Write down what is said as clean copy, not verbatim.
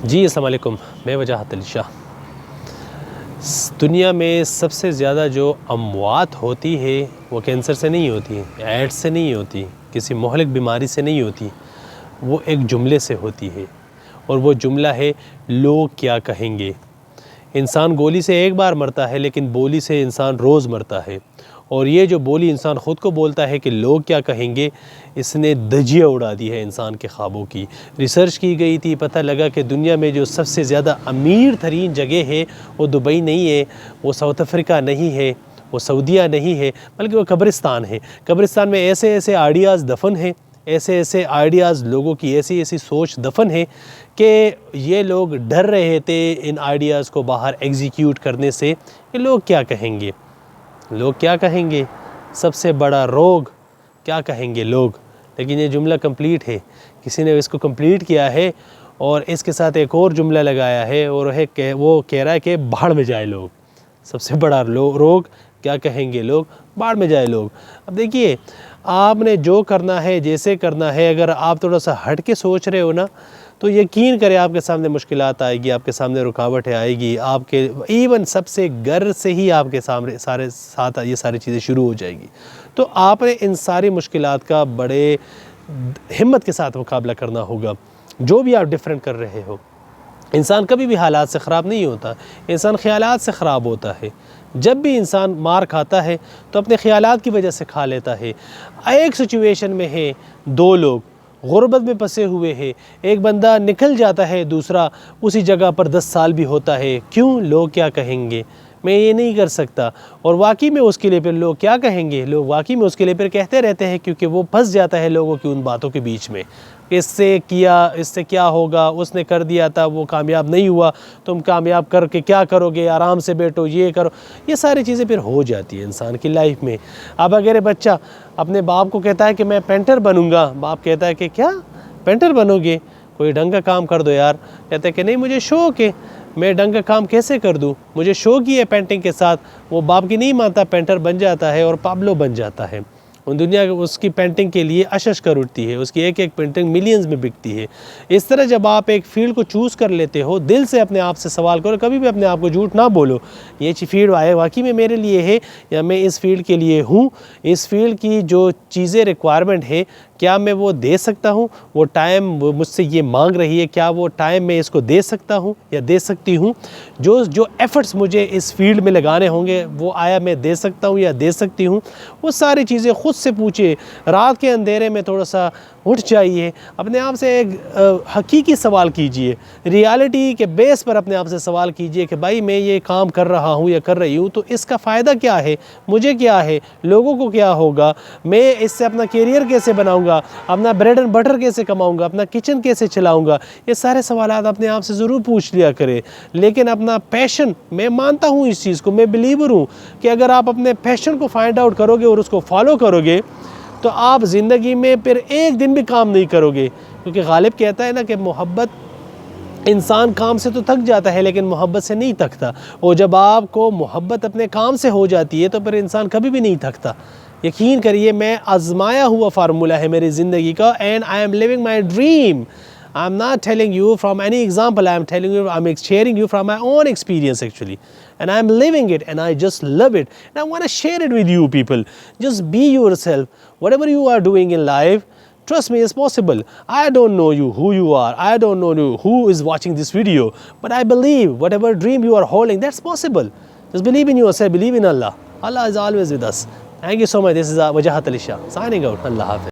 जी अस्सलाम वालेकुम, मैं वजाहत अली शाह। दुनिया में सबसे ज़्यादा जो अमवात होती है वो कैंसर से नहीं होती, एड्स से नहीं होती, किसी मोहलिक बीमारी से नहीं होती, वो एक जुमले से होती है। और वो जुमला है लोग क्या कहेंगे। इंसान गोली से एक बार मरता है, लेकिन बोली से इंसान रोज़ मरता है। और ये जो बोली इंसान ख़ुद को बोलता है कि लोग क्या कहेंगे, इसने धज्जियाँ उड़ा दी है इंसान के ख्वाबों की। रिसर्च की गई थी, पता लगा कि दुनिया में जो सबसे ज़्यादा अमीर तरीन जगह है वो दुबई नहीं है, वो साउथ अफ्रीका नहीं है, वो सऊदीया नहीं है, बल्कि वो कब्रिस्तान है। कब्रिस्तान में ऐसे ऐसे आइडियाज़ दफन हैं, ऐसे ऐसे आइडियाज़, लोगों की ऐसी ऐसी सोच दफन है कि ये लोग डर रहे थे इन आइडियाज़ को बाहर एग्जीक्यूट करने से कि लोग क्या कहेंगे। लोग क्या कहेंगे, सबसे बड़ा रोग, क्या कहेंगे लोग। लेकिन ये जुमला कंप्लीट है, किसी ने इसको कंप्लीट किया है और इसके साथ एक और जुमला लगाया है, और है वो कह रहा है कि बाढ़ में जाए लोग। सबसे बड़ा रोग, क्या कहेंगे लोग, बाढ़ में जाए लोग। अब देखिए, आपने जो करना है, जैसे करना है, अगर आप थोड़ा सा हट के सोच रहे हो ना, तो यकीन करें आपके सामने मुश्किलात आएगी, आपके सामने रुकावटें आएगी, आपके इवन सबसे घर से ही आपके सामने ये सारी चीज़ें शुरू हो जाएगी। तो आपने इन सारी मुश्किलात का बड़े हिम्मत के साथ मुकाबला करना होगा। जो भी आप डिफरेंट कर रहे हो, इंसान कभी भी हालात से ख़राब नहीं होता, इंसान ख़यालात से ख़राब होता है। जब भी इंसान मार खाता है तो अपने ख़यालात की वजह से खा लेता है। एक सिचुएशन में है, दो लोग गुर्बत में फंसे हुए हैं, एक बंदा निकल जाता है, दूसरा उसी जगह पर 10 साल भी होता है। क्यों? लोग क्या कहेंगे, मैं ये नहीं कर सकता। और वाकई में उसके लिए फिर लोग क्या कहेंगे, लोग वाकई में उसके लिए फिर कहते रहते हैं, क्योंकि वो फंस जाता है लोगों की उन बातों के बीच में। इससे क्या होगा, उसने कर दिया था, वो कामयाब नहीं हुआ, तुम कामयाब करके क्या करोगे, आराम से बैठो, ये करो। ये सारी चीज़ें फिर हो जाती है इंसान की लाइफ में। अब अगर बच्चा अपने बाप को कहता है कि मैं पेंटर बनूंगा, बाप कहता है कि क्या पेंटर बनोगे, कोई ढंग का काम कर दो यार। कहता है कि नहीं, मुझे शौक़ है, मैं ढंग का काम कैसे कर दूँ, मुझे शौक़ ही है पेंटिंग के साथ। वो बाप की नहीं मानता, पेंटर बन जाता है और पाब्लो बन जाता है। उन दुनिया उसकी पेंटिंग के लिए अशश कर उठती है, उसकी एक एक पेंटिंग मिलियंस में बिकती है। इस तरह जब आप एक फ़ील्ड को चूज़ कर लेते हो, दिल से अपने आप से सवाल करो, कभी भी अपने आप को झूठ ना बोलो। ये फील्ड आए वाकई में मेरे लिए है, या मैं इस फील्ड के लिए हूँ, इस फील्ड की जो चीज़ें रिक्वायरमेंट है, क्या मैं वो दे सकता हूँ, वो टाइम मुझसे ये मांग रही है, क्या वो टाइम मैं इसको दे सकता हूँ या दे सकती हूँ। जो एफ़र्ट्स मुझे इस फील्ड में लगाने होंगे, वो आया मैं दे सकता हूँ या दे सकती हूँ। वो सारी चीज़ें ख़ुद से पूछिए। रात के अंधेरे में थोड़ा सा उठ जाइए, अपने आप से एक हकीकी सवाल कीजिए, रियलिटी के बेस पर अपने आप से सवाल कीजिए कि भाई मैं ये काम कर रहा हूँ या कर रही हूँ, तो इसका फ़ायदा क्या है, मुझे क्या है, लोगों को क्या होगा, मैं इससे अपना कैरियर कैसे बनाऊँगा, अपना ब्रेड एंड बटर कैसे कमाऊँगा, अपना किचन कैसे चलाऊँगा। ये सारे सवालात अपने आप से ज़रूर पूछ लिया करें। लेकिन अपना पैशन, मैं मानता हूँ इस चीज़ को, मैं बिलीवर हूँ कि अगर आप अपने पैशन को फाइंड आउट करोगे और उसको फॉलो करोगे, तो आप ज़िंदगी में फिर एक दिन भी काम नहीं करोगे। क्योंकि गालिब कहता है ना कि मोहब्बत, इंसान काम से तो थक जाता है लेकिन मोहब्बत से नहीं थकता। और जब आपको मोहब्बत अपने काम से हो जाती है तो फिर इंसान कभी भी नहीं थकता। यकीन करिए, मैं आजमाया हुआ फार्मूला है मेरी ज़िंदगी का, and I am living my dream. I am not telling you from any example, I am telling you, I am sharing you from my own experience actually. And I am living it and I just love it. And I want to share it with you people. Just be yourself. Whatever you are doing in life, trust me, it's possible. I don't know you, who you are. I don't know you, who is watching this video. But I believe whatever dream you are holding, that's possible. Just believe in yourself, believe in Allah. Allah is always with us. Thank you so much. This is Wajahat Ali Shah signing out. Allah Hafiz.